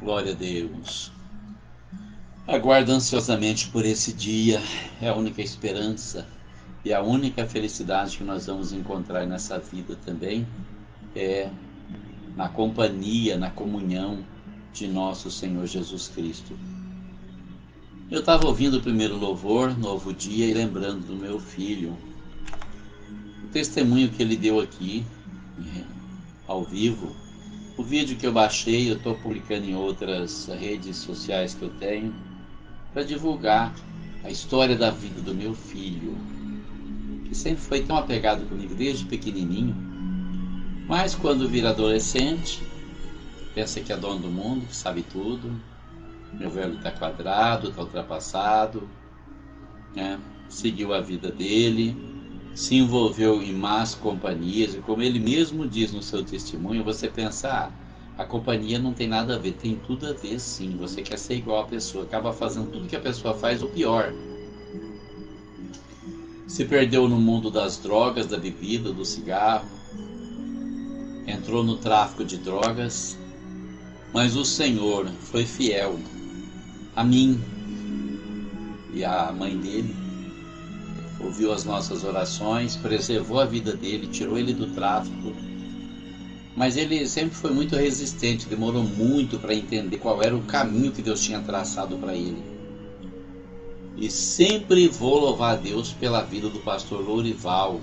Glória a Deus. Aguardo ansiosamente por esse dia. É a única esperança e a única felicidade que nós vamos encontrar nessa vida também é na companhia, na comunhão de nosso Senhor Jesus Cristo. Eu estava ouvindo o primeiro louvor, Novo Dia, e lembrando do meu filho. O testemunho que ele deu aqui, ao vivo. O vídeo que eu baixei, eu estou publicando em outras redes sociais que eu tenho, para divulgar a história da vida do meu filho, que sempre foi tão apegado comigo desde pequenininho, mas quando vira adolescente, pensa que é dono do mundo, que sabe tudo. Meu velho está quadrado, está ultrapassado, né? Seguiu a vida dele, se envolveu em más companhias, e como ele mesmo diz no seu testemunho, você pensa, a companhia não tem nada a ver, tem tudo a ver sim, você quer ser igual a pessoa, acaba fazendo tudo que a pessoa faz, ou pior. Se perdeu no mundo das drogas, da bebida, do cigarro, entrou no tráfico de drogas, mas o Senhor foi fiel a mim e à mãe dele, ouviu as nossas orações, preservou a vida dele, tirou ele do tráfico, mas ele sempre foi muito resistente, demorou muito para entender qual era o caminho que Deus tinha traçado para ele. E sempre vou louvar a Deus pela vida do pastor Lourival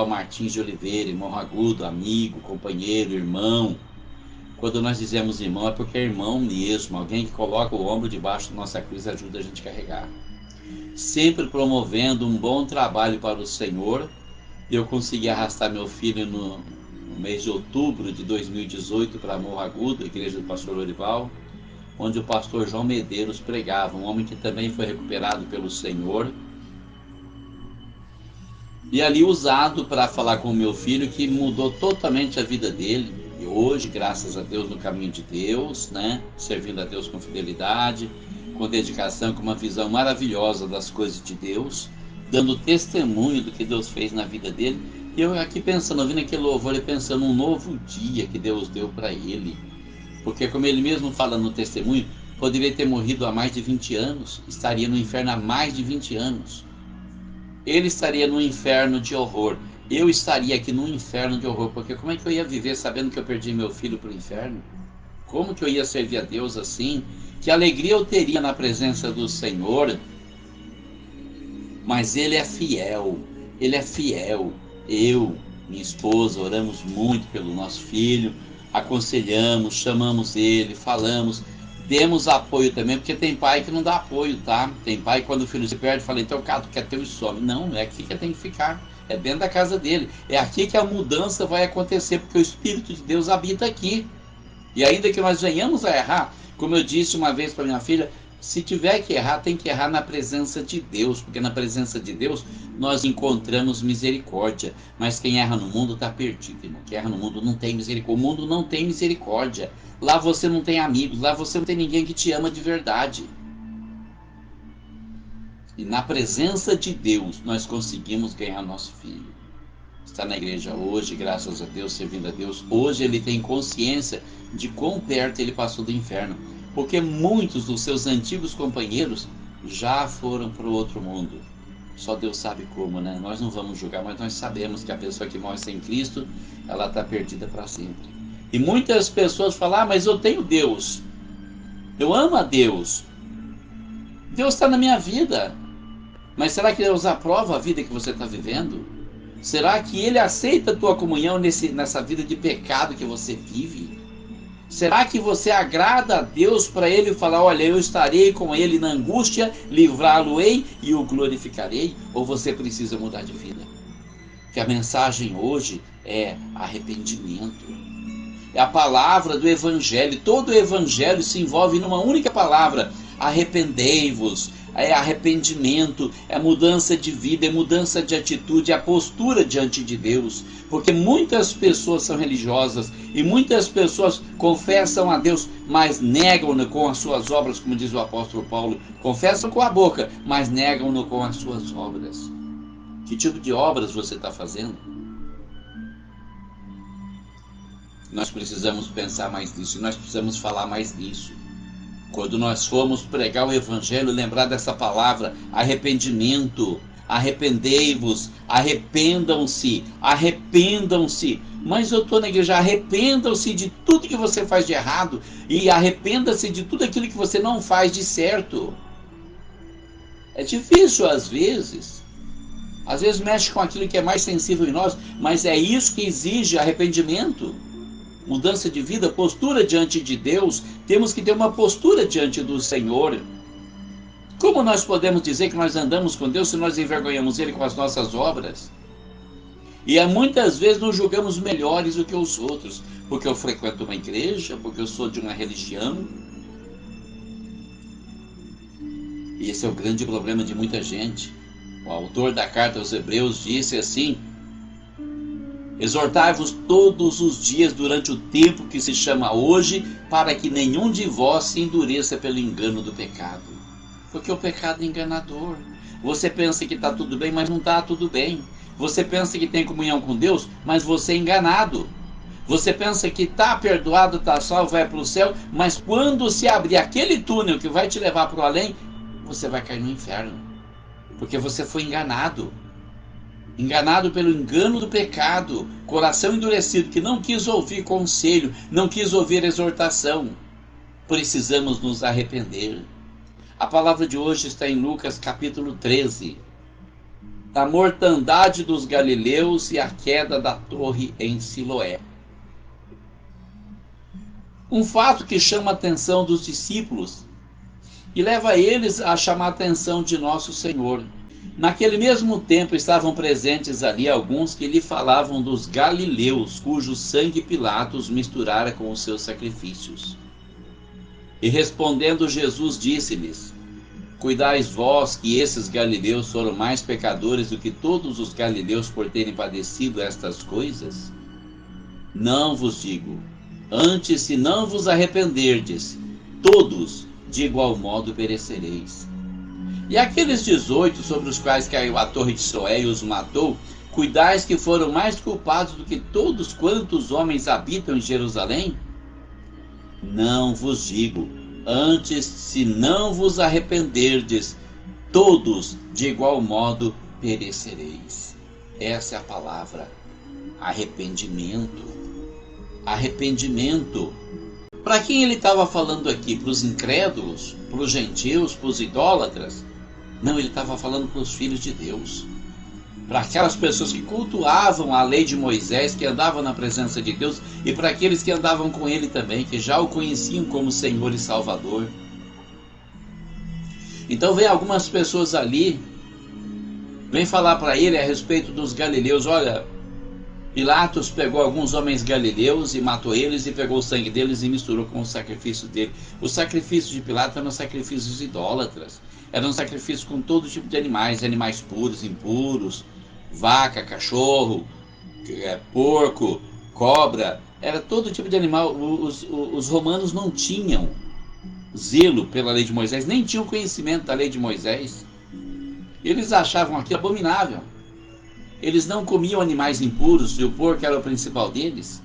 Martins de Oliveira, irmão agudo, amigo, companheiro, irmão. Quando nós dizemos irmão é porque é irmão mesmo, alguém que coloca o ombro debaixo da nossa cruz e ajuda a gente a carregar. Sempre promovendo um bom trabalho para o Senhor. Eu consegui arrastar meu filho no mês de outubro de 2018 para Morro Agudo, a igreja do pastor Lourival, onde o pastor João Medeiros pregava, um homem que também foi recuperado pelo Senhor. E ali usado para falar com o meu filho, que mudou totalmente a vida dele. E hoje, graças a Deus, no caminho de Deus, né? Servindo a Deus com fidelidade, com dedicação, com uma visão maravilhosa das coisas de Deus, dando testemunho do que Deus fez na vida dele. E eu aqui pensando, ouvindo aquele louvor e pensando um novo dia que Deus deu para ele. Porque como ele mesmo fala no testemunho, poderia ter morrido há mais de 20 anos, estaria no inferno há mais de 20 anos. Ele estaria no inferno de horror. Eu estaria aqui no inferno de horror, porque como é que eu ia viver sabendo que eu perdi meu filho para o inferno? Como que eu ia servir a Deus assim? Que alegria eu teria na presença do Senhor? Mas Ele é fiel, Ele é fiel. Eu, minha esposa, oramos muito pelo nosso filho, aconselhamos, chamamos ele, falamos, demos apoio também, porque tem pai que não dá apoio, tá? Tem pai que quando o filho se perde, fala, então cara, tu quer teu e some. Não, é aqui que tem que ficar, é dentro da casa dele. É aqui que a mudança vai acontecer, porque o Espírito de Deus habita aqui. E ainda que nós venhamos a errar, como eu disse uma vez para minha filha, se tiver que errar, tem que errar na presença de Deus, porque na presença de Deus nós encontramos misericórdia. Mas quem erra no mundo está perdido, irmão. Quem erra no mundo não tem misericórdia. O mundo não tem misericórdia. Lá você não tem amigos, lá você não tem ninguém que te ama de verdade. E na presença de Deus nós conseguimos ganhar nosso filho. Está na igreja hoje, graças a Deus, servindo a Deus. Hoje ele tem consciência de quão perto ele passou do inferno, porque muitos dos seus antigos companheiros já foram para o outro mundo. Só Deus sabe como, né? Nós não vamos julgar, mas nós sabemos que a pessoa que morre sem Cristo, ela está perdida para sempre. E muitas pessoas falam, mas eu tenho Deus, eu amo a Deus, Deus está na minha vida, mas será que Deus aprova a vida que você está vivendo? Será que Ele aceita a tua comunhão nessa vida de pecado que você vive? Será que você agrada a Deus para Ele falar, olha, eu estarei com Ele na angústia, livrá-lo-ei e o glorificarei? Ou você precisa mudar de vida? Que a mensagem hoje é arrependimento. É a palavra do Evangelho. Todo o Evangelho se envolve numa única palavra: arrependei-vos. É arrependimento, é mudança de vida, é mudança de atitude, é a postura diante de Deus. Porque muitas pessoas são religiosas e muitas pessoas confessam a Deus, mas negam-no com as suas obras, como diz o apóstolo Paulo. Confessam com a boca, mas negam-no com as suas obras. Que tipo de obras você está fazendo? Nós precisamos pensar mais nisso, nós precisamos falar mais nisso. Quando nós formos pregar o Evangelho, lembrar dessa palavra, arrependimento. Arrependei-vos, arrependam-se, arrependam-se. Mas eu estou na igreja, arrependam-se de tudo que você faz de errado e arrependa-se de tudo aquilo que você não faz de certo. É difícil às vezes mexe com aquilo que é mais sensível em nós, mas é isso que exige arrependimento, mudança de vida, postura diante de Deus. Temos que ter uma postura diante do Senhor. Como nós podemos dizer que nós andamos com Deus se nós envergonhamos Ele com as nossas obras? E muitas vezes nos julgamos melhores do que os outros, porque eu frequento uma igreja, porque eu sou de uma religião. E esse é o grande problema de muita gente. O autor da carta aos Hebreus disse assim: exortai-vos todos os dias durante o tempo que se chama hoje, para que nenhum de vós se endureça pelo engano do pecado. Porque o pecado é enganador. Você pensa que está tudo bem, mas não está tudo bem. Você pensa que tem comunhão com Deus, mas você é enganado. Você pensa que está perdoado, está salvo, vai para o céu, mas quando se abrir aquele túnel que vai te levar para o além, você vai cair no inferno. Porque você foi enganado. Enganado pelo engano do pecado. Coração endurecido, que não quis ouvir conselho, não quis ouvir exortação. Precisamos nos arrepender. A palavra de hoje está em Lucas capítulo 13. A mortandade dos galileus e a queda da torre em Siloé. Um fato que chama a atenção dos discípulos e leva eles a chamar a atenção de nosso Senhor. Naquele mesmo tempo estavam presentes ali alguns que lhe falavam dos galileus, cujo sangue Pilatos misturara com os seus sacrifícios. E respondendo Jesus disse-lhes: cuidais vós que esses galileus foram mais pecadores do que todos os galileus por terem padecido estas coisas? Não vos digo, antes se não vos arrependerdes, todos de igual modo perecereis. E aqueles 18 sobre os quais caiu a torre de Siloé e os matou, cuidais que foram mais culpados do que todos quantos homens habitam em Jerusalém? Não vos digo, antes se não vos arrependerdes, todos de igual modo perecereis. Essa é a palavra, arrependimento. Arrependimento. Para quem ele estava falando aqui? Para os incrédulos? Para os gentios? Para os idólatras? Não, ele estava falando para os filhos de Deus. Para aquelas pessoas que cultuavam a lei de Moisés, que andavam na presença de Deus, e para aqueles que andavam com ele também, que já o conheciam como Senhor e Salvador. Então vem algumas pessoas ali, vem falar para ele a respeito dos galileus. Olha, Pilatos pegou alguns homens galileus e matou eles e pegou o sangue deles e misturou com o sacrifício dele. Os sacrifícios de Pilatos eram sacrifícios idólatras. Eram sacrifícios com todo tipo de animais, animais puros, impuros, vaca, cachorro, porco, cobra. Era todo tipo de animal. Os romanos não tinham zelo pela lei de Moisés, nem tinham conhecimento da lei de Moisés. Eles achavam aquilo abominável. Eles não comiam animais impuros e o porco era o principal deles.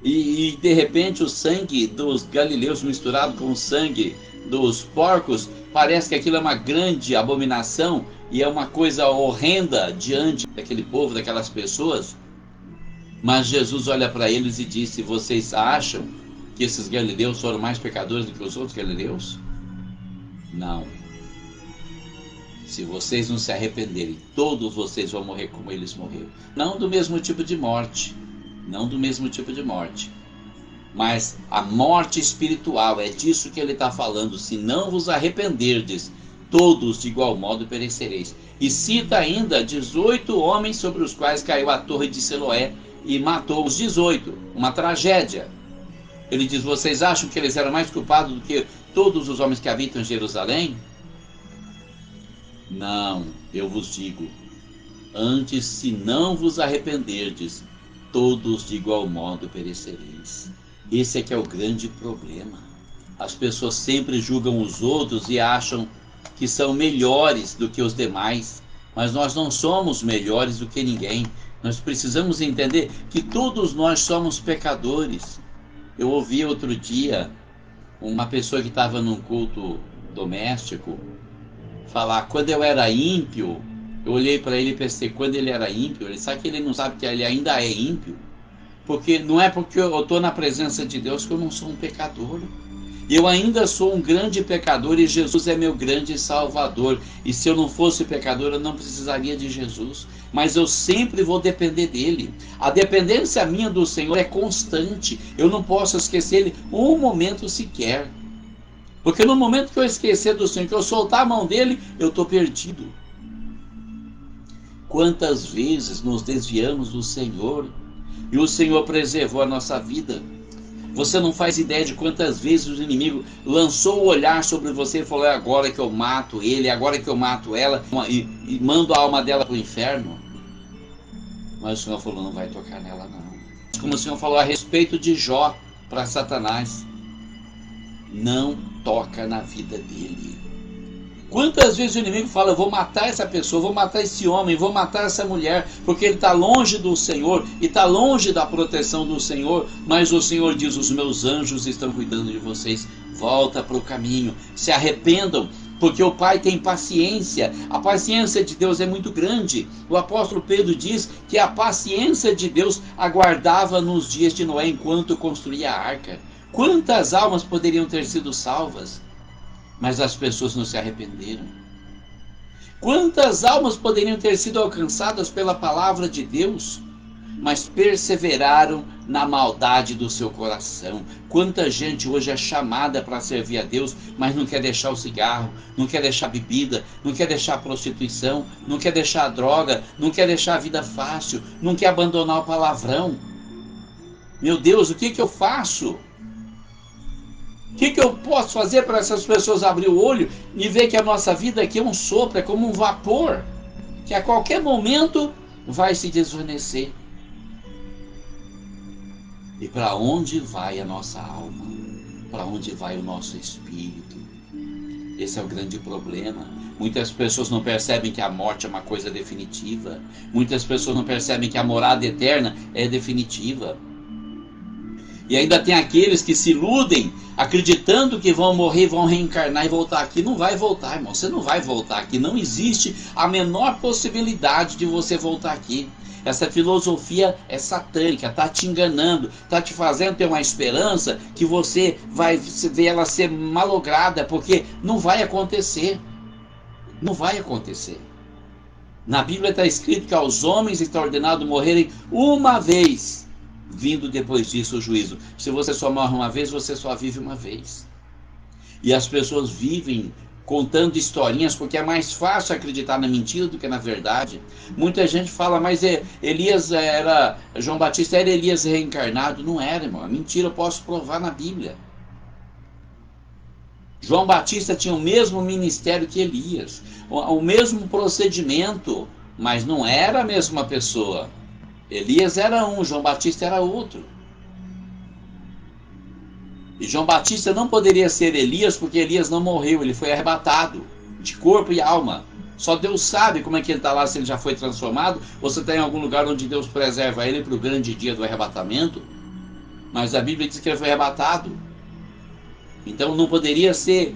E de repente o sangue dos galileus misturado com o sangue dos porcos, parece que aquilo é uma grande abominação e é uma coisa horrenda diante daquele povo, daquelas pessoas. Mas Jesus olha para eles e disse: vocês acham que esses galileus foram mais pecadores do que os outros galileus? Não. Se vocês não se arrependerem, todos vocês vão morrer como eles morreram. Não do mesmo tipo de morte. Não do mesmo tipo de morte. Mas a morte espiritual, é disso que ele está falando. Se não vos arrependerdes, todos de igual modo perecereis. E cita ainda 18 homens sobre os quais caiu a torre de Siloé e matou os 18. Uma tragédia. Ele diz: vocês acham que eles eram mais culpados do que todos os homens que habitam em Jerusalém? Não, eu vos digo, antes se não vos arrependerdes, todos de igual modo perecereis. Esse é que é o grande problema. As pessoas sempre julgam os outros e acham que são melhores do que os demais, mas nós não somos melhores do que ninguém. Nós precisamos entender que todos nós somos pecadores. Eu ouvi outro dia uma pessoa que estava num culto doméstico falar: quando eu era ímpio, eu olhei para ele e pensei, quando ele era ímpio, ele sabe que ele não sabe que ele ainda é ímpio, porque não é porque eu estou na presença de Deus que eu não sou um pecador. Eu ainda sou um grande pecador e Jesus é meu grande salvador. E se eu não fosse pecador, eu não precisaria de Jesus. Mas eu sempre vou depender dele. A dependência minha do Senhor é constante. Eu não posso esquecer ele um momento sequer. Porque no momento que eu esquecer do Senhor, que eu soltar a mão dele, eu estou perdido. Quantas vezes nos desviamos do Senhor e o Senhor preservou a nossa vida? Você não faz ideia de quantas vezes o inimigo lançou o olhar sobre você e falou: é agora que eu mato ele, é agora que eu mato ela, e mando a alma dela para o inferno. Mas o Senhor falou: não vai tocar nela não. Como o Senhor falou a respeito de Jó para Satanás: não toca na vida dele. Quantas vezes o inimigo fala: eu vou matar essa pessoa, vou matar esse homem, vou matar essa mulher, porque ele está longe do Senhor e está longe da proteção do Senhor. Mas o Senhor diz: os meus anjos estão cuidando de vocês. Volta para o caminho, se arrependam, porque o Pai tem paciência. A paciência de Deus é muito grande. O apóstolo Pedro diz que a paciência de Deus aguardava nos dias de Noé enquanto construía a arca. Quantas almas poderiam ter sido salvas? Mas as pessoas não se arrependeram. Quantas almas poderiam ter sido alcançadas pela palavra de Deus, mas perseveraram na maldade do seu coração? Quanta gente hoje é chamada para servir a Deus, mas não quer deixar o cigarro, não quer deixar a bebida, não quer deixar a prostituição, não quer deixar a droga, não quer deixar a vida fácil, não quer abandonar o palavrão. Meu Deus, o que eu faço? O que eu posso fazer para essas pessoas abrir o olho e ver que a nossa vida aqui é um sopro, é como um vapor, que a qualquer momento vai se desvanecer? E para onde vai a nossa alma? Para onde vai o nosso espírito? Esse é o grande problema. Muitas pessoas não percebem que a morte é uma coisa definitiva. Muitas pessoas não percebem que a morada eterna é definitiva. E ainda tem aqueles que se iludem, acreditando que vão morrer, vão reencarnar e voltar aqui. Não vai voltar, irmão. Você não vai voltar aqui. Não existe a menor possibilidade de você voltar aqui. Essa filosofia é satânica, está te enganando, está te fazendo ter uma esperança que você vai ver ela ser malograda, porque não vai acontecer. Não vai acontecer. Na Bíblia está escrito que aos homens está ordenado morrerem uma vez, vindo depois disso o juízo. Se você só morre uma vez, você só vive uma vez. E as pessoas vivem contando historinhas porque é mais fácil acreditar na mentira do que na verdade. Muita gente fala: mas João Batista era Elias reencarnado. Não era, irmão. A mentira eu posso provar na Bíblia. João Batista tinha o mesmo ministério que Elias, o mesmo procedimento, mas não era a mesma pessoa. Elias era um, João Batista era outro. E João Batista não poderia ser Elias, porque Elias não morreu, ele foi arrebatado, de corpo e alma. Só Deus sabe como é que ele está lá, se ele já foi transformado, ou se está em algum lugar onde Deus preserva ele para o grande dia do arrebatamento. Mas a Bíblia diz que ele foi arrebatado. Então não poderia ser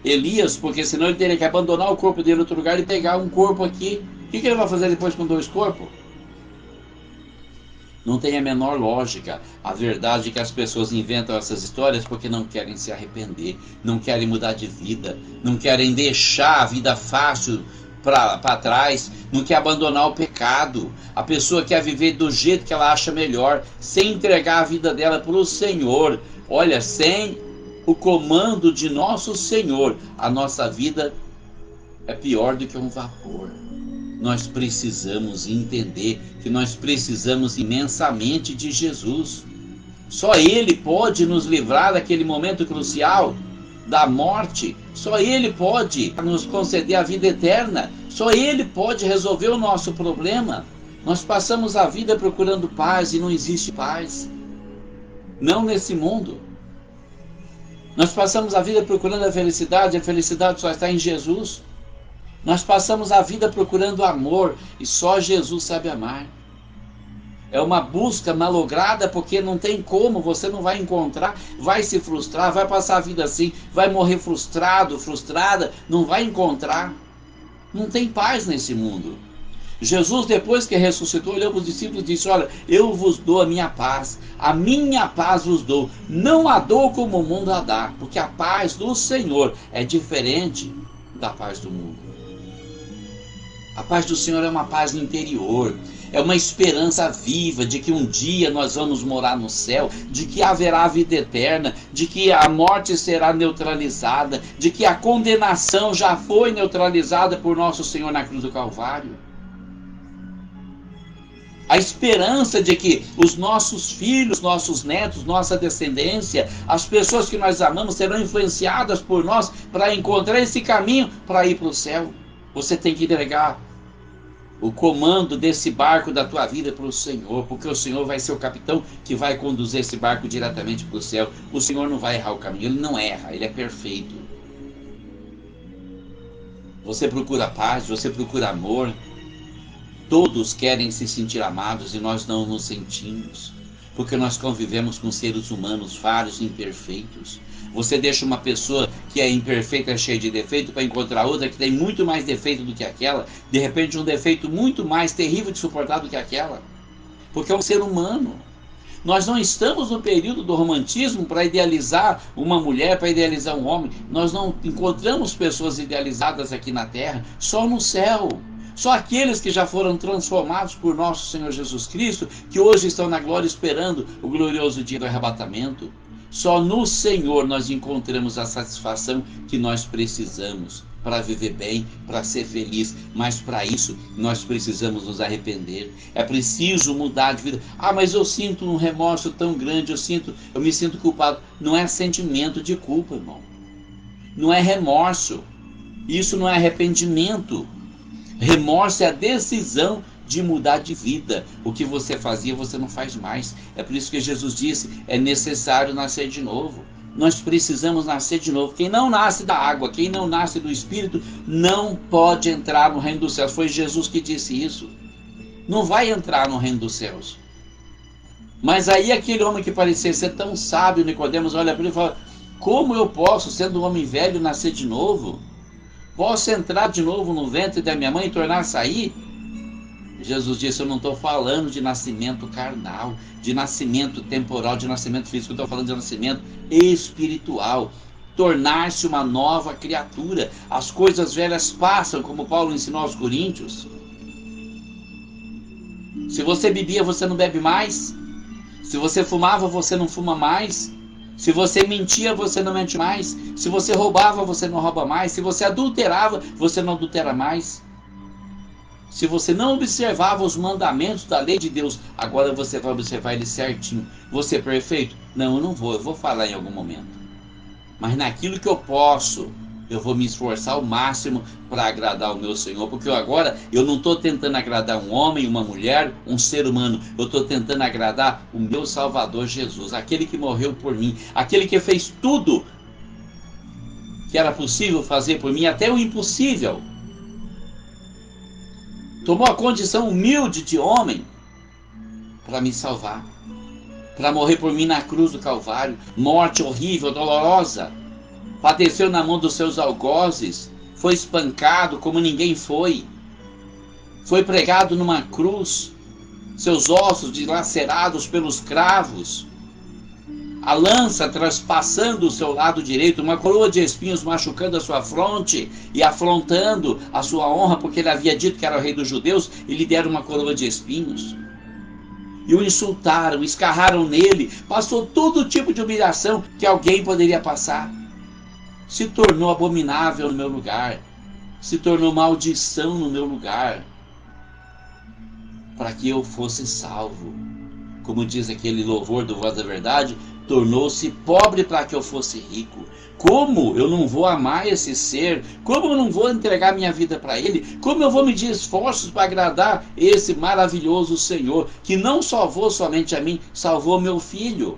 Elias, porque senão ele teria que abandonar o corpo dele em outro lugar e pegar um corpo aqui. O que ele vai fazer depois com dois corpos? Não tem a menor lógica. A verdade é que as pessoas inventam essas histórias porque não querem se arrepender, não querem mudar de vida, não querem deixar a vida fácil para trás, não quer abandonar o pecado. A pessoa quer viver do jeito que ela acha melhor, sem entregar a vida dela para o Senhor. Olha, sem o comando de nosso Senhor, a nossa vida é pior do que um vapor. Nós precisamos entender que nós precisamos imensamente de Jesus. Só Ele pode nos livrar daquele momento crucial da morte. Só Ele pode nos conceder a vida eterna. Só Ele pode resolver o nosso problema. Nós passamos a vida procurando paz e não existe paz. Não nesse mundo. Nós passamos a vida procurando a felicidade só está em Jesus. Nós passamos a vida procurando amor e só Jesus sabe amar. É uma busca malograda, porque não tem como, você não vai encontrar, vai se frustrar, vai passar a vida assim, vai morrer frustrado, frustrada, não vai encontrar. Não tem paz nesse mundo. Jesus, depois que ressuscitou, olhou para os discípulos e disse: olha, eu vos dou a minha paz vos dou, não a dou como o mundo a dá, porque a paz do Senhor é diferente da paz do mundo. A paz do Senhor é uma paz no interior, é uma esperança viva de que um dia nós vamos morar no céu, de que haverá vida eterna, de que a morte será neutralizada, de que a condenação já foi neutralizada por nosso Senhor na cruz do Calvário. A esperança de que os nossos filhos, nossos netos, nossa descendência, as pessoas que nós amamos serão influenciadas por nós para encontrar esse caminho para ir para o céu. Você tem que entregar o comando desse barco da tua vida para o Senhor, porque o Senhor vai ser o capitão que vai conduzir esse barco diretamente para o céu. O Senhor não vai errar o caminho, Ele não erra, Ele é perfeito. Você procura paz, você procura amor. Todos querem se sentir amados e nós não nos sentimos, porque nós convivemos com seres humanos falhos e imperfeitos. Você deixa uma pessoa que é imperfeita, cheia de defeito, para encontrar outra que tem muito mais defeito do que aquela, de repente um defeito muito mais terrível de suportar do que aquela, porque é um ser humano. Nós não estamos no período do romantismo para idealizar uma mulher, para idealizar um homem. Nós não encontramos pessoas idealizadas aqui na terra, só no céu. Só aqueles que já foram transformados por nosso Senhor Jesus Cristo, que hoje estão na glória esperando o glorioso dia do arrebatamento. Só no Senhor nós encontramos a satisfação que nós precisamos para viver bem, para ser feliz. Mas para isso nós precisamos nos arrepender. É preciso mudar de vida. Ah, mas eu sinto um remorso tão grande, eu me sinto culpado. Não é sentimento de culpa, irmão. Não é remorso. Isso não é arrependimento. Remorso é a decisão de mudar de vida. O que você fazia, você não faz mais. É por isso que Jesus disse, é necessário nascer de novo. Nós precisamos nascer de novo. Quem não nasce da água, quem não nasce do Espírito, não pode entrar no reino dos céus. Foi Jesus que disse isso. Não vai entrar no reino dos céus. Mas aí aquele homem que parecia ser tão sábio, Nicodemos, olha para ele e fala: como eu posso, sendo um homem velho, nascer de novo? Posso entrar de novo no ventre da minha mãe e tornar a sair? Jesus disse: eu não estou falando de nascimento carnal, de nascimento temporal, de nascimento físico. Eu estou falando de nascimento espiritual. Tornar-se uma nova criatura. As coisas velhas passam, como Paulo ensinou aos Coríntios. Se você bebia, você não bebe mais. Se você fumava, você não fuma mais. Se você mentia, você não mente mais. Se você roubava, você não rouba mais. Se você adulterava, você não adultera mais. Se você não observava os mandamentos da lei de Deus, agora você vai observar ele certinho. Você é perfeito? Não, eu não vou. Eu vou falar em algum momento. Mas naquilo que eu posso, eu vou me esforçar ao máximo para agradar o meu Senhor. Porque agora eu não estou tentando agradar um homem, uma mulher, um ser humano. Eu estou tentando agradar o meu Salvador Jesus. Aquele que morreu por mim. Aquele que fez tudo que era possível fazer por mim, até o impossível. Tomou a condição humilde de homem para me salvar. Para morrer por mim na cruz do Calvário. Morte horrível, dolorosa. Padeceu na mão dos seus algozes. Foi espancado como ninguém foi. Foi pregado numa cruz. Seus ossos dilacerados pelos cravos. A lança traspassando o seu lado direito, uma coroa de espinhos machucando a sua fronte e afrontando a sua honra, porque ele havia dito que era o rei dos judeus, e lhe deram uma coroa de espinhos. E o insultaram, escarraram nele, passou todo tipo de humilhação que alguém poderia passar. Se tornou abominável no meu lugar, se tornou maldição no meu lugar, para que eu fosse salvo. Como diz aquele louvor do Voz da Verdade, tornou-se pobre para que eu fosse rico. Como eu não vou amar esse ser? Como eu não vou entregar minha vida para ele? Como eu vou medir esforços para agradar esse maravilhoso Senhor, que não salvou somente a mim, salvou meu filho.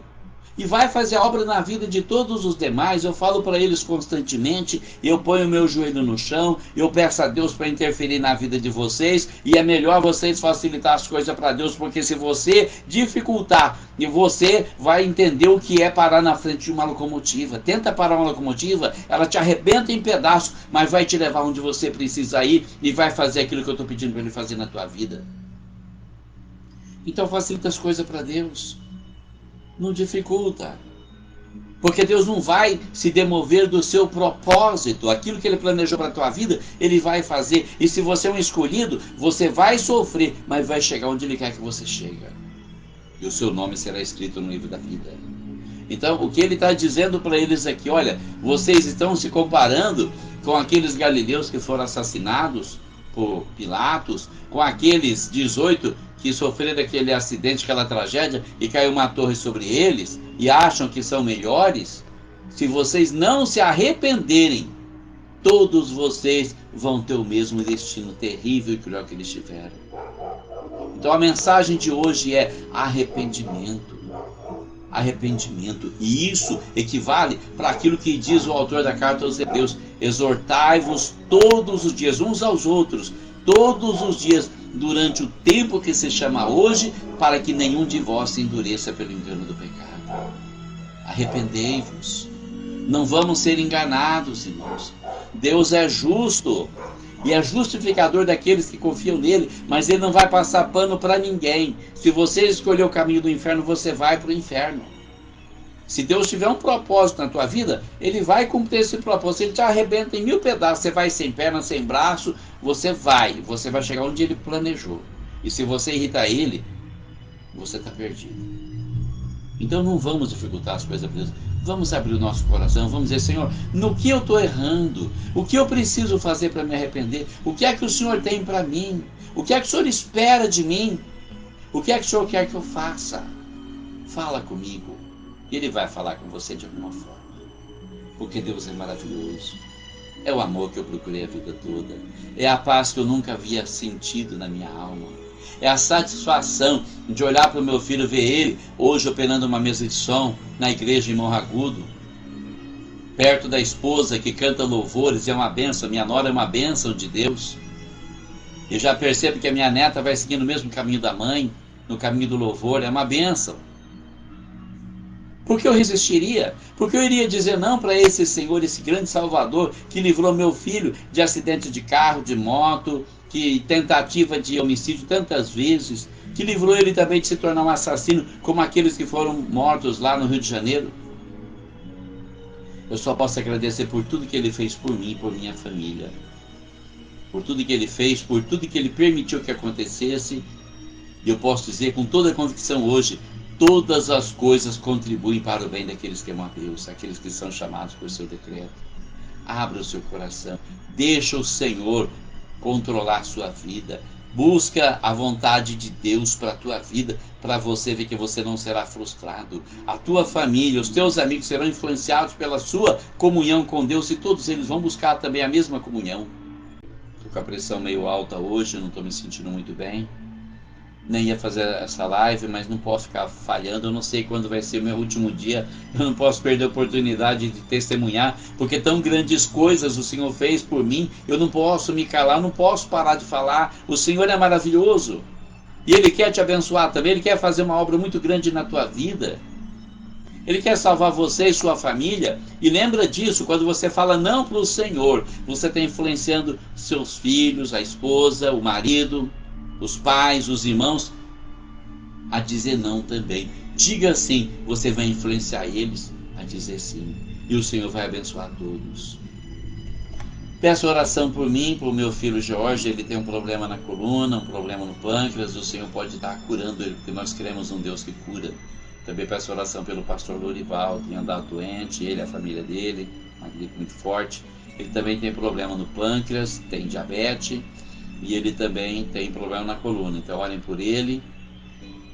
e vai fazer a obra na vida de todos os demais. Eu falo para eles constantemente, eu ponho o meu joelho no chão, eu peço a Deus para interferir na vida de vocês, e é melhor vocês facilitar as coisas para Deus, porque se você dificultar, e você vai entender o que é parar na frente de uma locomotiva. Tenta parar uma locomotiva, ela te arrebenta em pedaços, mas vai te levar onde você precisa ir, e vai fazer aquilo que eu estou pedindo para ele fazer na tua vida. Então facilita as coisas para Deus. Não dificulta. Porque Deus não vai se demover do seu propósito. Aquilo que Ele planejou para a tua vida, Ele vai fazer. E se você é um escolhido, você vai sofrer, mas vai chegar onde Ele quer que você chegue. E o seu nome será escrito no livro da vida. Então, o que Ele está dizendo para eles aqui, olha, vocês estão se comparando com aqueles galileus que foram assassinados por Pilatos, com aqueles 18 que sofreram aquele acidente, aquela tragédia, e caiu uma torre sobre eles, e acham que são melhores. Se vocês não se arrependerem, todos vocês vão ter o mesmo destino terrível e cruel que eles tiveram. Então a mensagem de hoje é arrependimento. Arrependimento. E isso equivale para aquilo que diz o autor da carta aos Hebreus: exortai-vos todos os dias uns aos outros, todos os dias, durante o tempo que se chama hoje, para que nenhum de vós se endureça pelo engano do pecado. Arrependei-vos. Não vamos ser enganados, irmãos. Deus é justo e é justificador daqueles que confiam nele, mas ele não vai passar pano para ninguém. Se você escolher o caminho do inferno, você vai para o inferno. Se Deus tiver um propósito na tua vida, Ele vai cumprir esse propósito. Se Ele te arrebenta em 1000 pedaços, você vai sem perna, sem braço, você vai chegar onde Ele planejou. E se você irritar Ele, você está perdido. Então não vamos dificultar as coisas para Deus. Vamos abrir o nosso coração, vamos dizer: Senhor, no que eu estou errando? O que eu preciso fazer para me arrepender? O que é que o Senhor tem para mim? O que é que o Senhor espera de mim? O que é que o Senhor quer que eu faça? Fala comigo. Ele vai falar com você de alguma forma. Porque Deus é maravilhoso. É o amor que eu procurei a vida toda. É a paz que eu nunca havia sentido na minha alma. É a satisfação de olhar para o meu filho, ver ele hoje operando uma mesa de som na igreja em Morragudo, perto da esposa que canta louvores, e é uma bênção. Minha nora é uma bênção de Deus. Eu já percebo que a minha neta vai seguindo o mesmo caminho da mãe, no caminho do louvor. É uma bênção. Por que eu resistiria? Porque eu iria dizer não para esse Senhor, esse grande Salvador, que livrou meu filho de acidente de carro, de moto, que tentativa de homicídio tantas vezes, que livrou ele também de se tornar um assassino, como aqueles que foram mortos lá no Rio de Janeiro. Eu só posso agradecer por tudo que ele fez por mim e por minha família. Por tudo que ele fez, por tudo que ele permitiu que acontecesse. E eu posso dizer com toda a convicção hoje: todas as coisas contribuem para o bem daqueles que amam a Deus, aqueles que são chamados por seu decreto. Abra o seu coração, deixa o Senhor controlar a sua vida, busca a vontade de Deus para a tua vida, para você ver que você não será frustrado. A tua família, os teus amigos serão influenciados pela sua comunhão com Deus, e todos eles vão buscar também a mesma comunhão. Estou com a pressão meio alta hoje, não estou me sentindo muito bem. Nem ia fazer essa live, mas não posso ficar falhando. Eu não sei quando vai ser o meu último dia. Eu não posso perder a oportunidade de testemunhar, porque tão grandes coisas o Senhor fez por mim. Eu não posso me calar, eu não posso parar de falar. O Senhor é maravilhoso e Ele quer te abençoar também. Ele quer fazer uma obra muito grande na tua vida. Ele quer salvar você e sua família. E lembra disso: quando você fala não para o Senhor, você está influenciando seus filhos, a esposa, o marido, os pais, os irmãos, a dizer não também. Diga sim, você vai influenciar eles a dizer sim. E o Senhor vai abençoar todos. Peço oração por mim, por meu filho Jorge. Ele tem um problema na coluna, um problema no pâncreas. O Senhor pode estar curando ele, porque nós cremos um Deus que cura. Também peço oração pelo pastor Lorival, que tem andado doente, ele e a família dele, uma gripe muito forte. Ele também tem problema no pâncreas, tem diabetes. E ele também tem problema na coluna. Então orem por ele,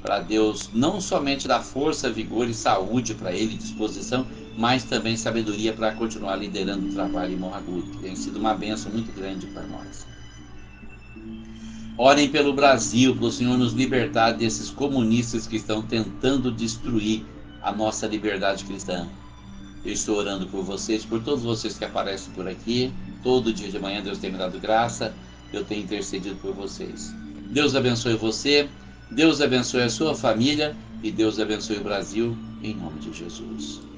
para Deus não somente dar força, vigor e saúde para ele, disposição, mas também sabedoria para continuar liderando o trabalho em Morragudo, que tem sido uma bênção muito grande para nós. Orem pelo Brasil, para o Senhor nos libertar desses comunistas que estão tentando destruir a nossa liberdade cristã. Eu estou orando por vocês, por todos vocês que aparecem por aqui. Todo dia de manhã Deus tem me dado graça, eu tenho intercedido por vocês. Deus abençoe você, Deus abençoe a sua família e Deus abençoe o Brasil, em nome de Jesus.